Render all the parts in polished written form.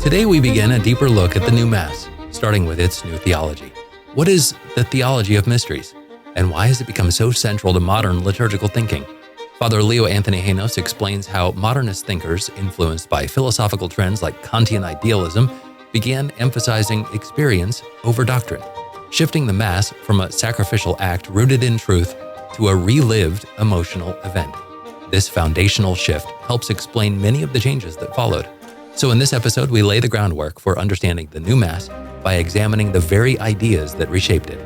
Today we begin a deeper look at the new Mass, starting with its new theology. What is the theology of mysteries? And why has it become so central to modern liturgical thinking? Father Leo Anthony Haynos explains how modernist thinkers, influenced by philosophical trends like Kantian idealism, began emphasizing experience over doctrine, shifting the Mass from a sacrificial act rooted in truth to a relived emotional event. This foundational shift helps explain many of the changes that followed. So in this episode, we lay the groundwork for understanding the new Mass by examining the very ideas that reshaped it.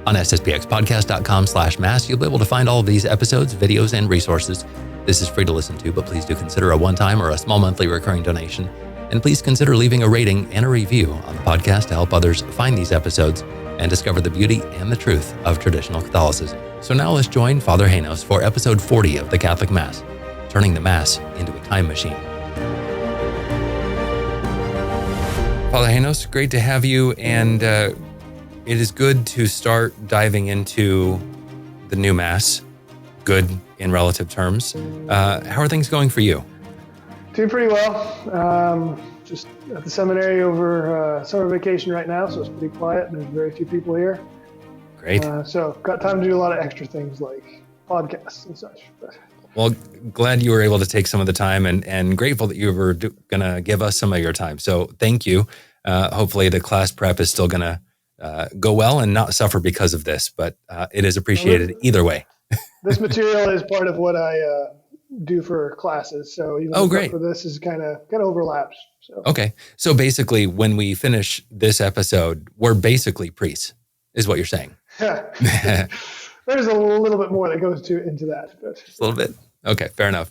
On sspxpodcast.com/mass, you'll be able to find all of these episodes, videos, and resources. This is free to listen to, but please do consider a one-time or a small monthly recurring donation. And please consider leaving a rating and a review on the podcast to help others find these episodes and discover the beauty and the truth of traditional Catholicism. So now let's join Father Haynos for episode 40 of the Catholic Mass, turning the Mass into a time machine. Father Haynos, great to have you, and it is good to start diving into the new Mass, good in relative terms. How are things going for you? Doing pretty well. Just at the seminary over summer vacation right now, so it's pretty quiet and there's very few people here. Great. So got time to do a lot of extra things like podcasts and such. Well, glad you were able to take some of the time and grateful that you were going to give us some of your time. So thank you. Hopefully the class prep is still going to go well and not suffer because of this, but it is appreciated either way. This material is part of what I do for classes, so even great. for this is kind of overlaps. So. Okay, so basically, when we finish this episode, we're basically priests, is what you're saying. There's a little bit more that goes into that, but just a little bit. Okay, fair enough.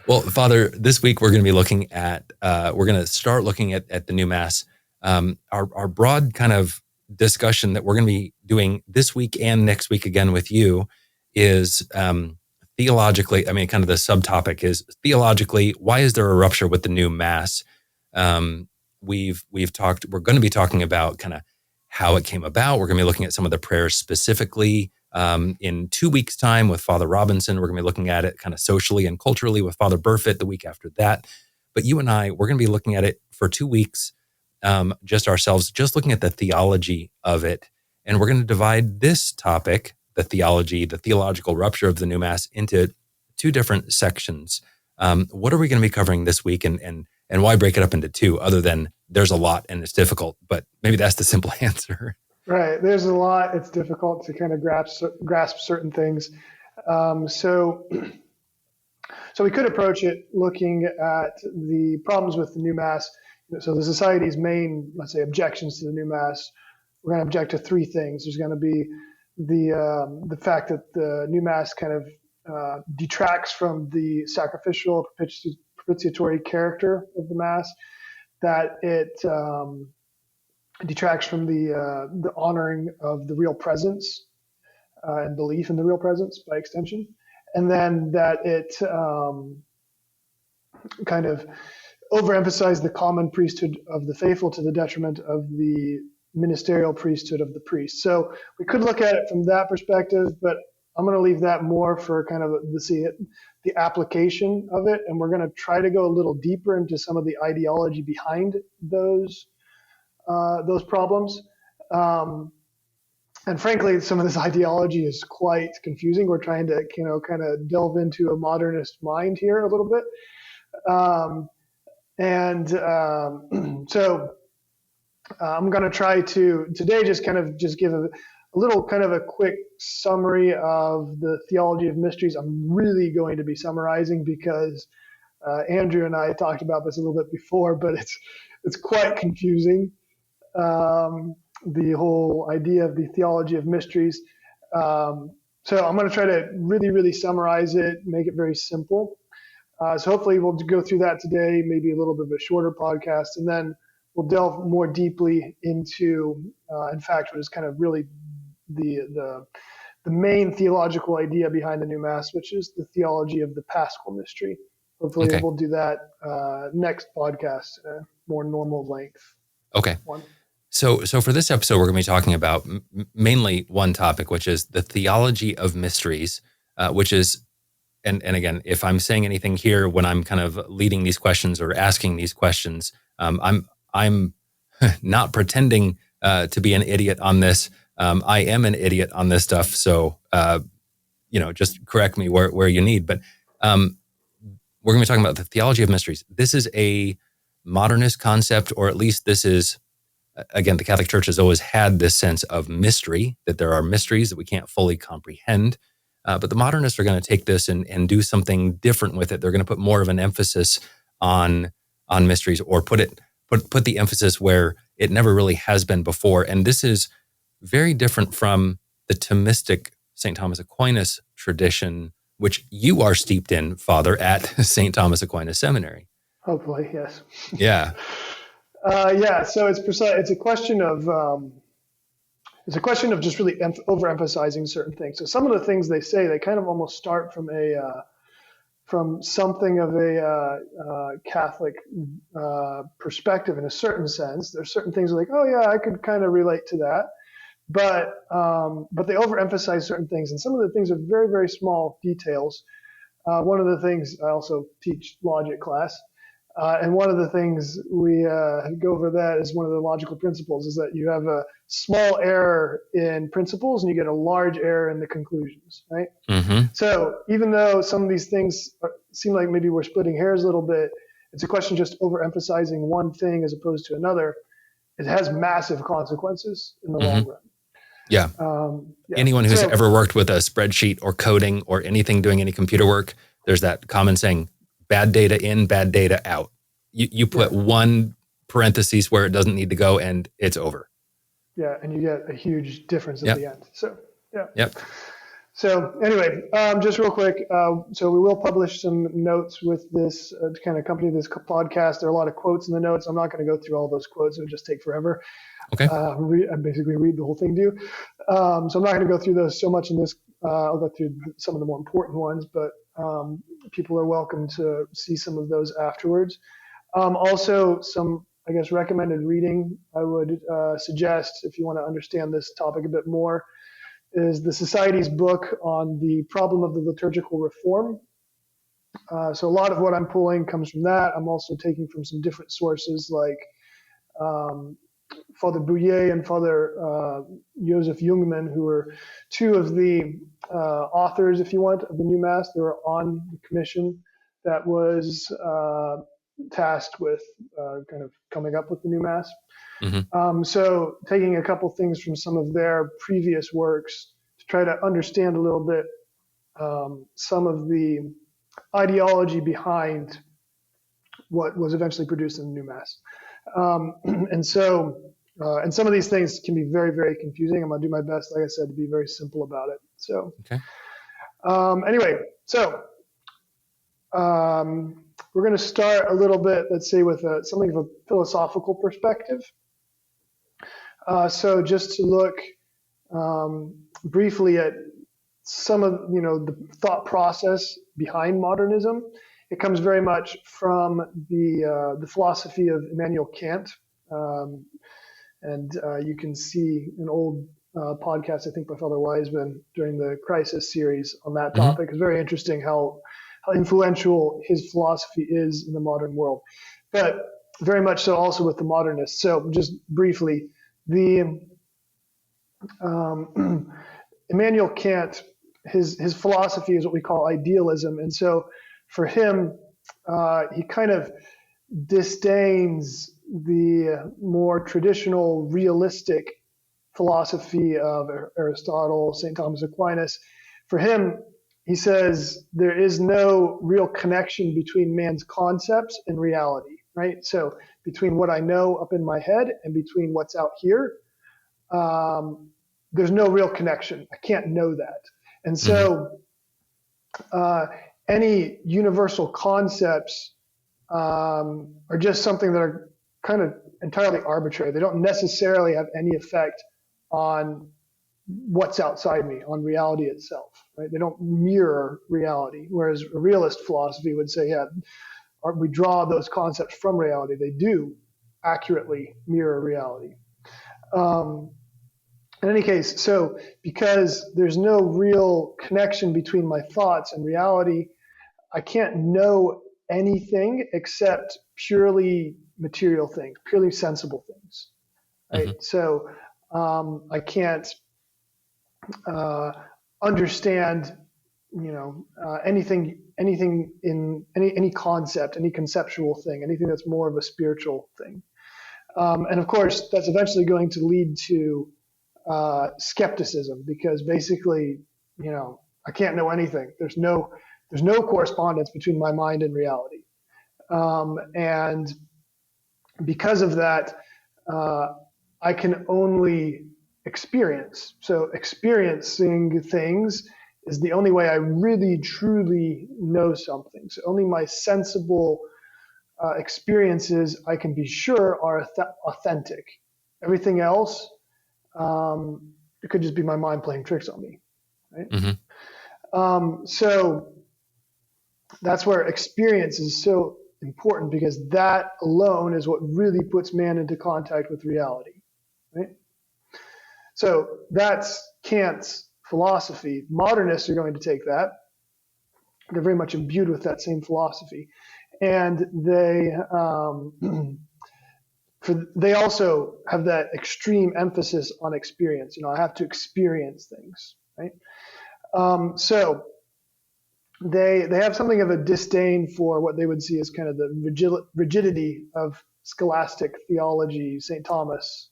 Well, Father, this week we're going to be looking at we're going to start looking at the new Mass. Our broad kind of discussion that we're going to be doing this week and next week again with you is theologically, I mean, kind of the subtopic is theologically, why is there a rupture with the new Mass? We're going to be talking about kind of how it came about. We're going to be looking at some of the prayers specifically. In 2 weeks' time with Father Robinson, we're going to be looking at it kind of socially and culturally with Father Burfitt the week after that. But you and I, we're going to be looking at it for 2 weeks, just ourselves, just looking at the theology of it. And we're going to divide this topic, the theological rupture of the new Mass, into 2 different sections. What are we going to be covering this week, and why break it up into 2 other than there's a lot and it's difficult, but maybe that's the simple answer. Right. There's a lot. It's difficult to kind of grasp certain things. So we could approach it looking at the problems with the new Mass. So the Society's main, let's say, objections to the new Mass, we're going to object to 3 things. There's going to be the fact that the new Mass kind of detracts from the sacrificial propitiatory character of the Mass, that it detracts from the honoring of the real presence and belief in the real presence by extension, and then that it kind of overemphasized the common priesthood of the faithful to the detriment of the ministerial priesthood of the priest. So we could look at it from that perspective, but I'm going to leave that more for kind of the application of it, and we're going to try to go a little deeper into some of the ideology behind those problems. And frankly, some of this ideology is quite confusing. We're trying to, kind of delve into a modernist mind here a little bit. So I'm going to try to today just give a little kind of a quick summary of the theology of mysteries. I'm really going to be summarizing because Andrew and I talked about this a little bit before, but it's quite confusing. The whole idea of the theology of mysteries. So I'm going to try to really, really summarize it, make it very simple. So hopefully we'll go through that today, maybe a little bit of a shorter podcast, and then we'll delve more deeply into, in fact, what is kind of really the main theological idea behind the new Mass, which is the theology of the Paschal mystery. Hopefully we'll do that next podcast, more normal length. Okay. One. So for this episode, we're going to be talking about mainly one topic, which is the theology of mysteries, which is, and again, if I'm saying anything here when I'm kind of leading these questions or asking these questions, I'm I'm not pretending to be an idiot on this. I am an idiot on this stuff. So, just correct me where you need. But we're going to be talking about the theology of mysteries. This is a modernist concept, or at least this is, again, the Catholic Church has always had this sense of mystery, that there are mysteries that we can't fully comprehend. But the modernists are going to take this and do something different with it. They're going to put more of an emphasis on mysteries, or put the emphasis where it never really has been before. And this is very different from the Thomistic St. Thomas Aquinas tradition, which you are steeped in, Father, at St. Thomas Aquinas Seminary. Hopefully, yes. Yeah. So it's a question of just really overemphasizing certain things. So some of the things they say, they kind of almost start from something of a Catholic perspective in a certain sense. There's certain things like, oh yeah, I could kind of relate to that, but they overemphasize certain things, and some of the things are very, very small details. One of the things, I also teach logic class. And one of the things we go over that is one of the logical principles is that you have a small error in principles and you get a large error in the conclusions, right? Mm-hmm. So even though some of these things seem like maybe we're splitting hairs a little bit, it's a question just overemphasizing one thing as opposed to another. It has massive consequences in the long run. Yeah. Anyone who's ever worked with a spreadsheet or coding or anything doing any computer work, there's that common saying, bad data in, bad data out. You put one parenthesis where it doesn't need to go and it's over. Yeah, and you get a huge difference at the end. So, yeah. Yep. So anyway, just real quick. So we will publish some notes with this to kind of accompany this podcast. There are a lot of quotes in the notes. I'm not going to go through all those quotes. It would just take forever. Okay. I basically read the whole thing to you. So I'm not going to go through those so much in this. I'll go through some of the more important ones, but people are welcome to see some of those afterwards. Also, some, I guess, recommended reading I would suggest if you want to understand this topic a bit more is the Society's book on the problem of the liturgical reform. So a lot of what I'm pulling comes from that. I'm also taking from some different sources like Father Bouillet and Father Joseph Jungmann, who are two of the authors, if you want, of the New Mass. They were on the commission that was tasked with kind of coming up with the New Mass. Mm-hmm. So taking a couple things from some of their previous works to try to understand a little bit some of the ideology behind what was eventually produced in the New Mass. And some of these things can be very, very confusing. I'm going to do my best, like I said, to be very simple about it. So, anyway, so we're going to start a little bit, let's say, with something of a philosophical perspective. So just to look briefly at some of the thought process behind modernism. It comes very much from the philosophy of Immanuel Kant, and you can see an old podcast, I think, by Father Wiseman during the Crisis series on that topic. It's very interesting how influential his philosophy is in the modern world, but very much so also with the modernists. So just briefly, the Immanuel Kant, his philosophy is what we call idealism, and so for him, he kind of disdains the more traditional realistic philosophy of Aristotle, St. Thomas Aquinas. For him, he says there is no real connection between man's concepts and reality, right? So between what I know up in my head and between what's out here, there's no real connection. I can't know that. And so any universal concepts are just something that are kind of entirely arbitrary. They don't necessarily have any effect on what's outside me, on reality itself, right? They don't mirror reality, whereas a realist philosophy would say, yeah, we draw those concepts from reality. They do accurately mirror reality. In any case, so because there's no real connection between my thoughts and reality, I can't know anything except purely material things, purely sensible things, right? Mm-hmm. So I can't understand, anything in any concept, any conceptual thing, anything that's more of a spiritual thing. And of course, that's eventually going to lead to skepticism, because basically, I can't know anything. There's no correspondence between my mind and reality. And because of that, I can only experience. So experiencing things is the only way I really, truly know something. So only my sensible experiences, I can be sure, are authentic. Everything else, it could just be my mind playing tricks on me, right? Mm-hmm. So that's where experience is so important, because that alone is what really puts man into contact with reality, right? So that's Kant's philosophy. Modernists are going to take that. They're very much imbued with that same philosophy. And they also have that extreme emphasis on experience. I have to experience things, right? So they have something of a disdain for what they would see as kind of the rigidity of scholastic theology, St. Thomas's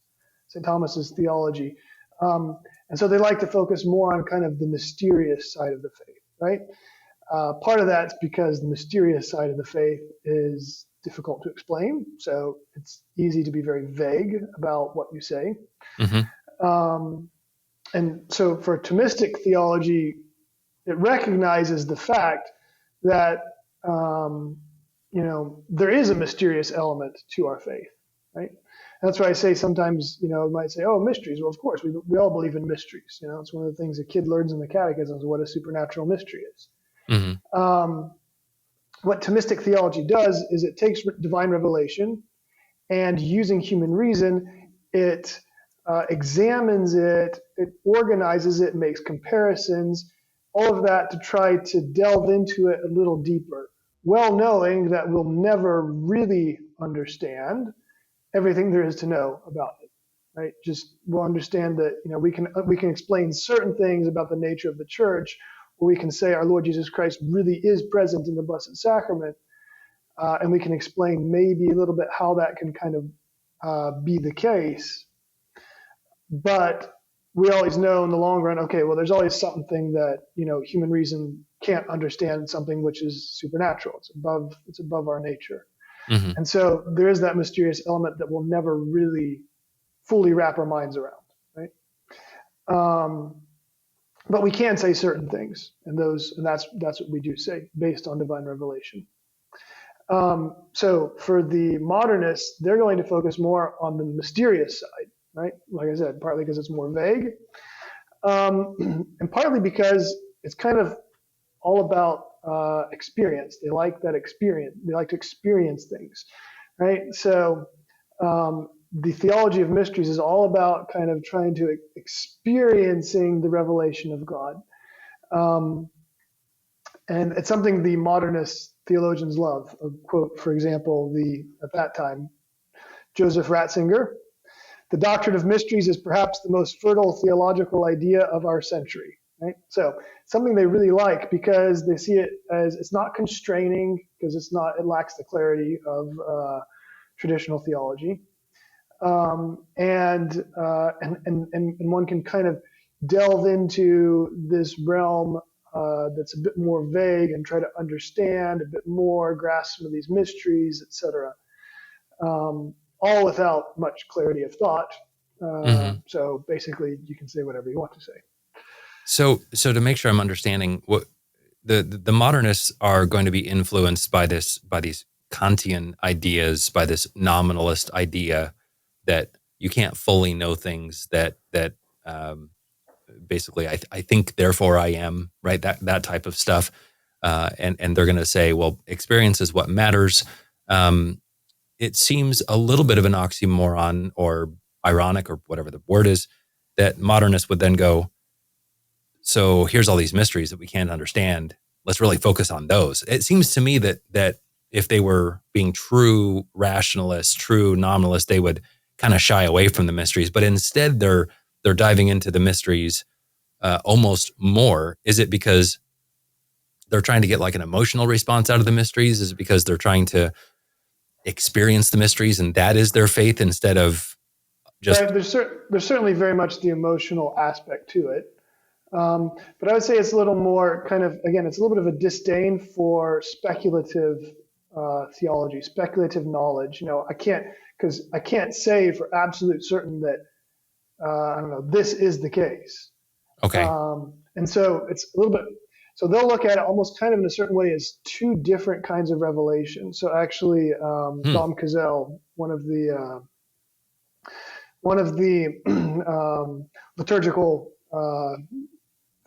theology. And so they like to focus more on kind of the mysterious side of the faith, right? Part of that's because the mysterious side of the faith is difficult to explain, so it's easy to be very vague about what you say. Mm-hmm. And so for Thomistic theology, it recognizes the fact that there is a mysterious element to our faith, right? That's why I say sometimes, it might say, oh, mysteries. Well, of course, we all believe in mysteries. It's one of the things a kid learns in the catechism is what a supernatural mystery is. Mm-hmm. What Thomistic theology does is it takes divine revelation, and using human reason, it examines it, it organizes it, makes comparisons, all of that to try to delve into it a little deeper, well knowing that we'll never really understand everything there is to know about it, right? Just we'll understand that we can explain certain things about the nature of the church, or we can say our Lord Jesus Christ really is present in the Blessed Sacrament, and we can explain maybe a little bit how that can kind of be the case. But we always know in the long run, okay, well, there's always something that human reason can't understand, something which is supernatural. It's above our nature. Mm-hmm. And so there is that mysterious element that we'll never really fully wrap our minds around, right? But we can say certain things, and that's what we do say based on divine revelation. So for the modernists, they're going to focus more on the mysterious side, right? Like I said, partly because it's more vague, and partly because it's kind of all about experience. They like that experience. They like to experience things, right? So the theology of mysteries is all about kind of trying to experiencing the revelation of God. And it's something the modernist theologians love. A quote, for example, at that time, Joseph Ratzinger: "The doctrine of mysteries is perhaps the most fertile theological idea of our century." Right? So something they really like, because they see it as it's not constraining, because it lacks the clarity of traditional theology, and one can kind of delve into this realm that's a bit more vague and try to understand a bit more, grasp some of these mysteries, etc. All without much clarity of thought. Mm-hmm. So basically, you can say whatever you want to say. So to make sure I'm understanding, what the modernists are going to be influenced by these Kantian ideas, by this nominalist idea that you can't fully know things, that basically I think therefore I am, right? That type of stuff, and they're going to say, well, experience is what matters. It seems a little bit of an oxymoron, or ironic, or whatever the word is, that modernists would then go, so here's all these mysteries that we can't understand. Let's really focus on those. It seems to me that if they were being true rationalists, true nominalists, they would kind of shy away from the mysteries. But instead, they're diving into the mysteries almost more. Is it because they're trying to get like an emotional response out of the mysteries? Is it because they're trying to experience the mysteries and that is their faith instead of just... Right, there's certainly very much the emotional aspect to it. But I would say it's a little more kind of, again, it's a little bit of a disdain for speculative theology, speculative knowledge. I can't say for absolute certain that, I don't know, this is the case. Okay. And so it's a little bit, so they'll look at it almost kind of in a certain way as two different kinds of revelation. So actually, Dom Cazell, one of the liturgical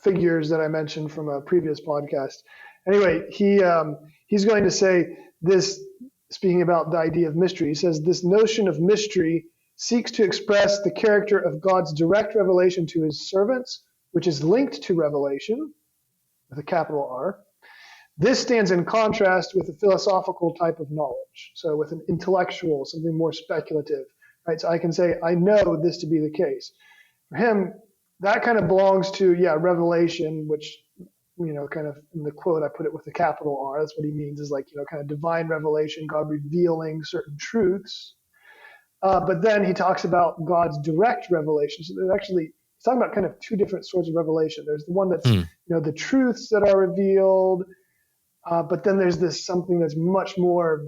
figures that I mentioned from a previous podcast. Anyway, he's going to say this, speaking about the idea of mystery. He says this notion of mystery seeks to express the character of God's direct revelation to his servants, which is linked to revelation with a capital R. This stands in contrast with a philosophical type of knowledge. So with an intellectual, something more speculative, right? So I can say, I know this to be the case. For him, that kind of belongs to, revelation, which, kind of in the quote, I put it with a capital R. That's what he means is like, kind of divine revelation, God revealing certain truths. But then he talks about God's direct revelation. So there's actually, he's talking about kind of two different sorts of revelation. There's the one that's, the truths that are revealed. But then there's this something that's much more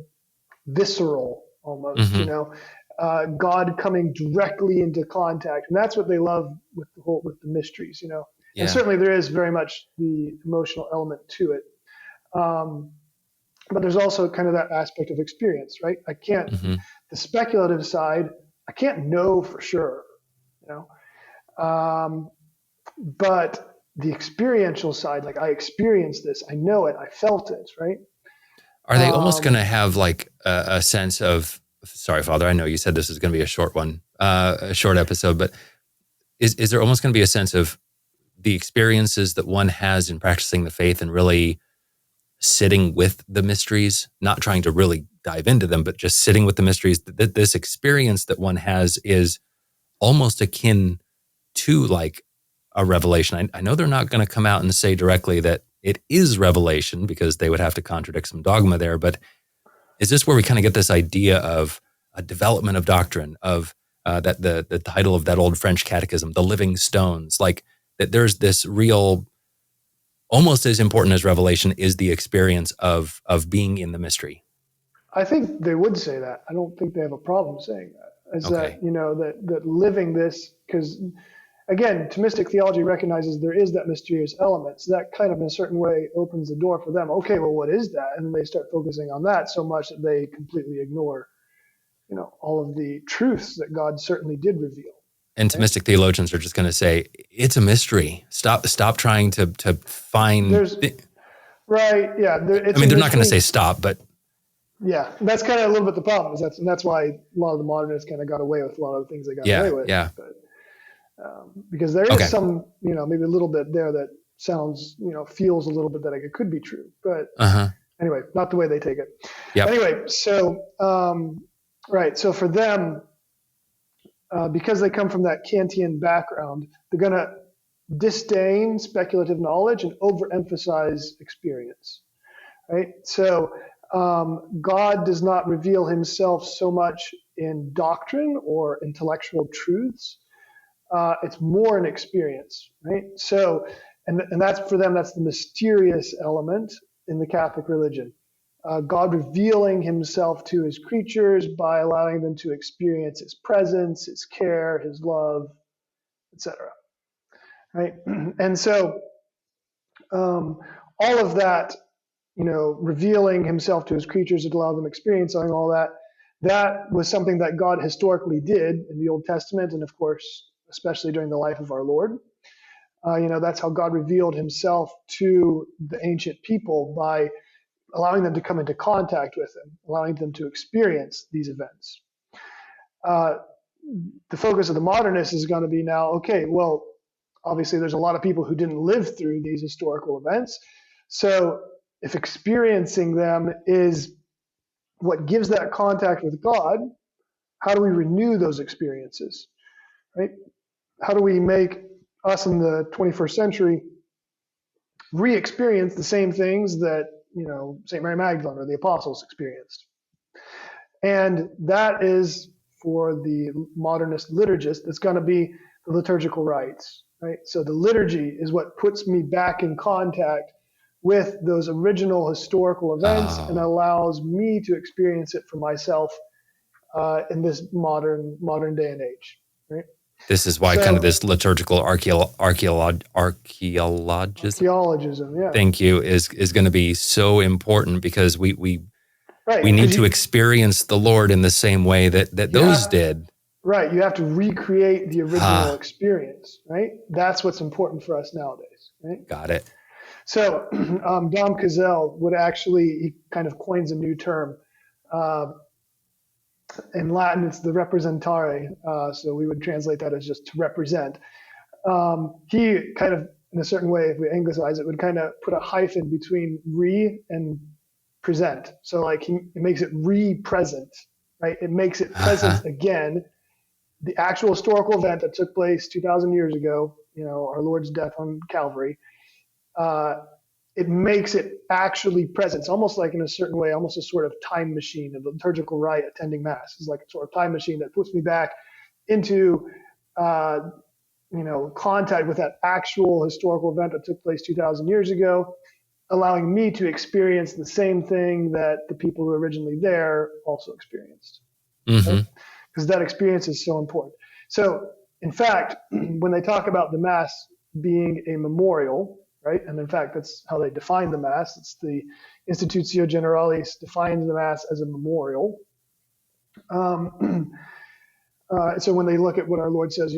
visceral almost, God coming directly into contact. And that's what they love with the mysteries, Yeah. And certainly there is very much the emotional element to it. But there's also kind of that aspect of experience, right? I can't, the speculative side, I can't know for sure, but the experiential side, like I experienced this, I know it, I felt it, right? Are they almost going to have like a sense of, sorry, Father, I know you said this is going to be a short one, a short episode, but is there almost going to be a sense of the experiences that one has in practicing the faith and really sitting with the mysteries, not trying to really dive into them, but just sitting with the mysteries, that this experience that one has is almost akin to like a revelation? I know they're not going to come out and say directly that it is revelation because they would have to contradict some dogma there, but is this where we kind of get this idea of a development of doctrine, of that the title of that old French catechism, the living stones, like that there's this real, almost as important as revelation is the experience of being in the mystery? I think they would say that. I don't think they have a problem saying that. That, that living this, because again, Thomistic theology recognizes there is that mysterious element. So that kind of in a certain way opens the door for them. Okay, well, what is that? And then they start focusing on that so much that they completely ignore, all of the truths that God certainly did reveal. And Thomistic theologians are just going to say, it's a mystery. Stop trying to find... Right, yeah. They're not going to say stop, but... Yeah, that's kind of a little bit the problem. That's why a lot of the modernists kind of got away with a lot of the things they got away with. Yeah. But, because there is some, maybe a little bit there that sounds, feels a little bit that it could be true. But anyway, not the way they take it. Yep. Anyway, so, right. So for them, because they come from that Kantian background, they're going to disdain speculative knowledge and overemphasize experience. Right. So God does not reveal himself so much in doctrine or intellectual truths. It's more an experience, right? So, and that's for them, that's the mysterious element in the Catholic religion. God revealing himself to his creatures by allowing them to experience his presence, his care, his love, etc. Right? And so, all of that, revealing himself to his creatures to allow them experiencing all that, that was something that God historically did in the Old Testament, and of course, especially during the life of our Lord. That's how God revealed himself to the ancient people by allowing them to come into contact with him, allowing them to experience these events. The focus of the modernists is going to be now, okay, well, obviously there's a lot of people who didn't live through these historical events. So if experiencing them is what gives that contact with God, how do we renew those experiences, right? How do we make us in the 21st century re-experience the same things that, St. Mary Magdalene or the apostles experienced? And that is, for the modernist liturgist, it's going to be the liturgical rites, right? So the liturgy is what puts me back in contact with those original historical events and Oh, allows me to experience it for myself in this modern day and age, right? this is why kind of So this liturgical archaeologism, archaeologism, yeah, thank you, is going to be so important, because right, we need because to you experience the Lord in the same way that you those have did. right, you have to recreate the original Ah, experience, right? That's what's important for us nowadays, right? got it. So Dom Cazell would actually, he kind of coins a new term. Uh, in Latin, it's the representare, so we would translate that as just to represent. He kind of, in a certain way, if we anglicize it, would kind of put a hyphen between re and present. So like it makes it re-present, right? It makes it Uh-huh. present again. The actual historical event that took place 2,000 years ago, our Lord's death on Calvary, uh, it makes it actually present. It's almost like, in a certain way, almost a sort of time machine. A liturgical rite attending Mass is like a sort of time machine that puts me back into uh, contact with that actual historical event that took place 2,000 years ago, allowing me to experience the same thing that the people who were originally there also experienced, right? Mm-hmm. Because that experience is so important. So, in fact, when they talk about the Mass being a memorial, right, and in fact, that's how they define the Mass. It's the Institutio Generalis defines the Mass as a memorial. Um, so when they look at what our Lord says,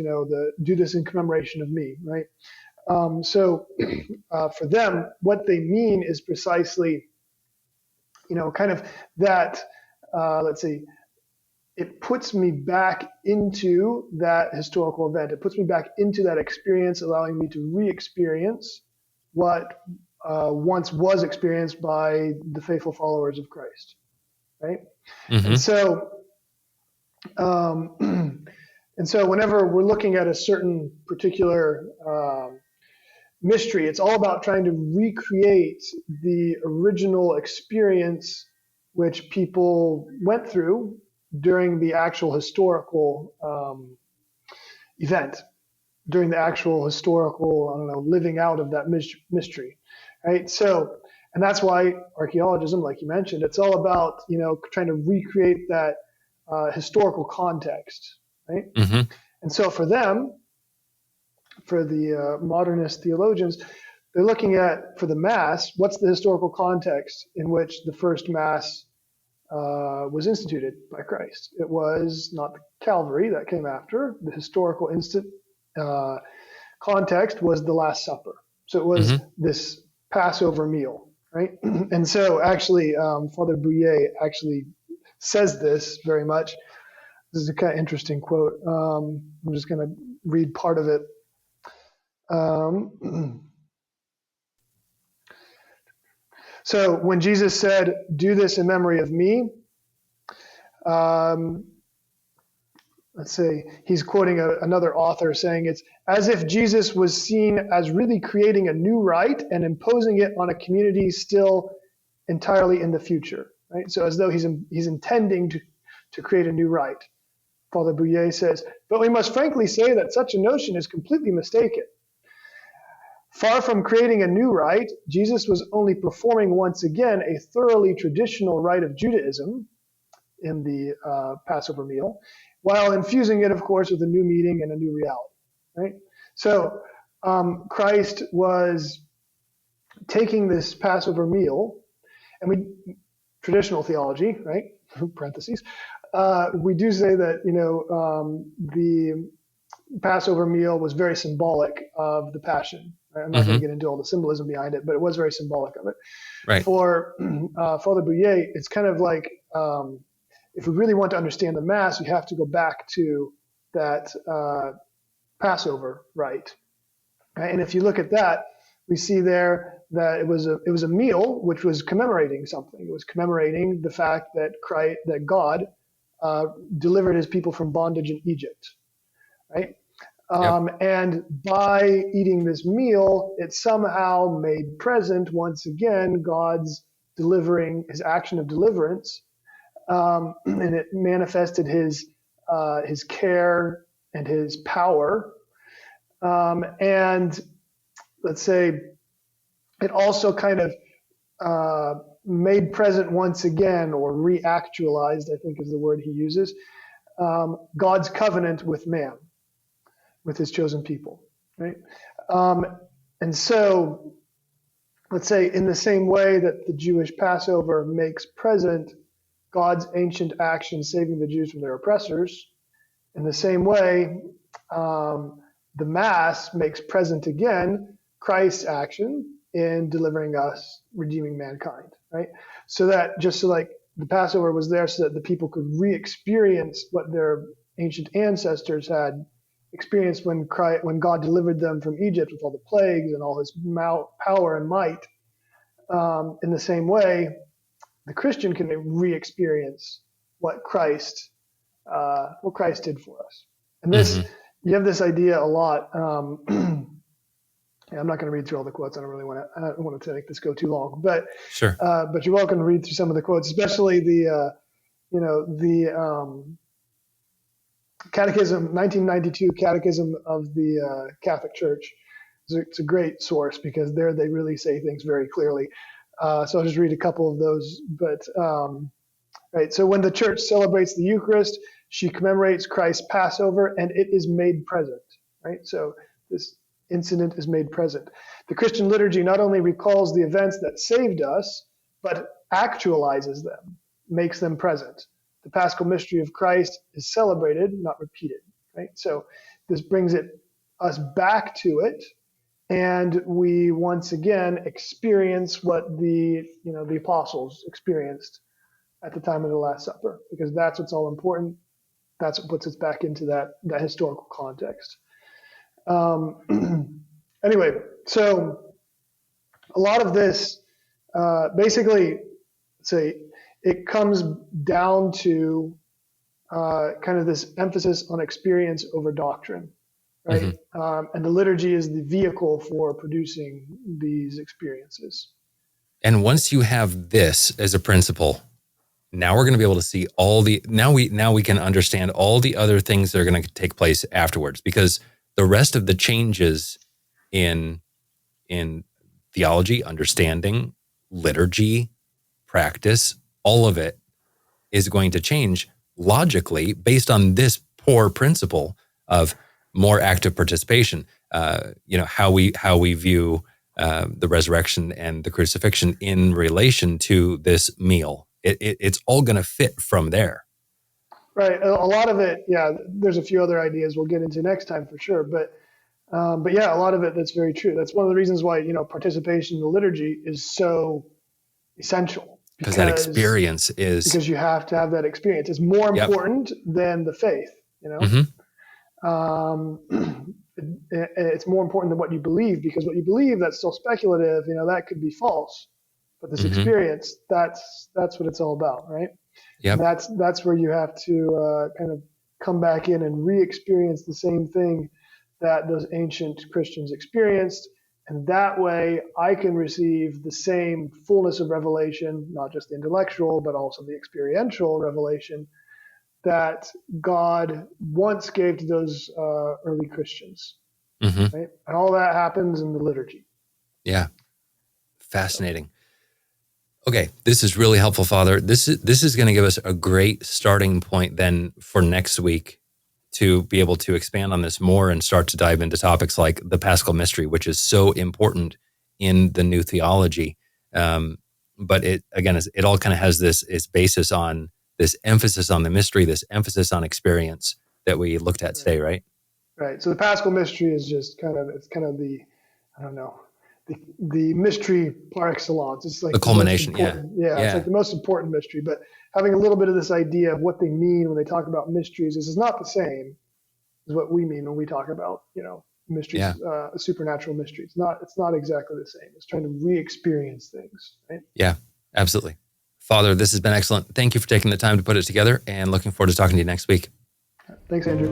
do this in commemoration of me, right? So for them, what they mean is precisely, kind of that, let's see, it puts me back into that historical event. It puts me back into that experience, allowing me to re-experience what once was experienced by the faithful followers of Christ, right? And Mm-hmm. so, um, and so, whenever we're looking at a certain particular mystery, it's all about trying to recreate the original experience which people went through during the actual historical event, during the actual historical, I don't know, living out of that mystery, right? So, and that's why archaeologism, like you mentioned, it's all about, trying to recreate that historical context, right? Mm-hmm. And so for them, for the modernist theologians, they're looking at, for the Mass, what's the historical context in which the first Mass was instituted by Christ? It was not the Calvary that came after. The historical uh, context was the Last Supper. So it was Mm-hmm. this Passover meal, right? And so actually, Father Bouillet actually says this very much. This is a kind of interesting quote. I'm just going to read part of it. So when Jesus said, "Do this in memory of me," um, let's say he's quoting another author saying it's as if Jesus was seen as really creating a new rite and imposing it on a community still entirely in the future, right? So as though he's intending to create a new rite. Father Bouillet says, but we must frankly say that such a notion is completely mistaken. Far from creating a new rite, Jesus was only performing once again a thoroughly traditional rite of Judaism in the Passover meal, while infusing it, of course, with a new meaning and a new reality, right? So Christ was taking this Passover meal, and traditional theology, right? Parentheses. We do say that the Passover meal was very symbolic of the Passion. Right? I'm not going Mm-hmm. to get into all the symbolism behind it, but it was very symbolic of it. Right. For Father Bouillet, it's kind of like if we really want to understand the Mass, we have to go back to that Passover rite. Right? And if you look at that, we see there that it was a meal which was commemorating something. It was commemorating the fact that God delivered his people from bondage in Egypt, right? Yep. And by eating this meal, it somehow made present once again God's delivering, his action of deliverance, and it manifested his care and his power. And let's say it also kind of made present once again, or reactualized, I think is the word he uses, God's covenant with man, with his chosen people, right? And so, let's say in the same way that the Jewish Passover makes present God's ancient action saving the Jews from their oppressors, in the same way, the Mass makes present again Christ's action in delivering us, redeeming mankind, right? So like the Passover was there so that the people could re-experience what their ancient ancestors had experienced when God delivered them from Egypt with all the plagues and all his power and might. In the same way, the Christian can re-experience what Christ did for us. And this, you have this idea a lot. I'm not going to read through all the quotes. I don't want to make this go too long. But Sure. But you're welcome to read through some of the quotes, especially the Catechism, 1992 Catechism of the Catholic Church. It's a great source because there they really say things very clearly. So I'll just read a couple of those. But right, so when the Church celebrates the Eucharist, she commemorates Christ's Passover, and it is made present. Right, so this incident is made present. The Christian liturgy not only recalls the events that saved us, but actualizes them, makes them present. The Paschal mystery of Christ is celebrated, not repeated. Right, so this brings us back to it. And we once again experience what the apostles experienced at the time of the Last Supper, because that's what's all important. That's what puts us back into that historical context. Anyway, so a lot of this, basically, say it comes down to kind of this emphasis on experience over doctrine. Right, and the liturgy is the vehicle for producing these experiences. And once you have this as a principle, now we're going to be able to see now we can understand all the other things that are going to take place afterwards, because the rest of the changes in theology, understanding, liturgy, practice, all of it is going to change logically based on this poor principle of more active participation. How we view the resurrection and the crucifixion in relation to this meal. It's all going to fit from there. Right. A lot of it, yeah. There's a few other ideas we'll get into next time for sure, but yeah, a lot of it that's very true. That's one of the reasons why participation in the liturgy is so essential. Because that experience is because you have to have that experience. It's more important than the faith. It's more important than what you believe, because what you believe, that's still speculative. That could be false. But this experience, that's what it's all about, right? Yeah. That's where you have to kind of come back in and re-experience the same thing that those ancient Christians experienced, and that way I can receive the same fullness of revelation, not just the intellectual, but also the experiential revelation that God once gave to those early Christians. Right? And all that happens in the liturgy. Yeah. Fascinating. Okay, this is really helpful, Father. This is going to give us a great starting point then for next week to be able to expand on this more and start to dive into topics like the Paschal Mystery, which is so important in the new theology. But it all kind of has this basis on this emphasis on the mystery, this emphasis on experience that we looked at today, right? Right. So the Paschal Mystery is just kind of the, I don't know, the mystery par excellence. It's like the culmination. It's like the most important mystery. But having a little bit of this idea of what they mean when they talk about mysteries, this is not the same as what we mean when we talk about, mysteries, Yeah. supernatural mysteries. It's not exactly the same. It's trying to re-experience things, right? Yeah, absolutely. Father, this has been excellent. Thank you for taking the time to put it together, and looking forward to talking to you next week. Thanks, Andrew.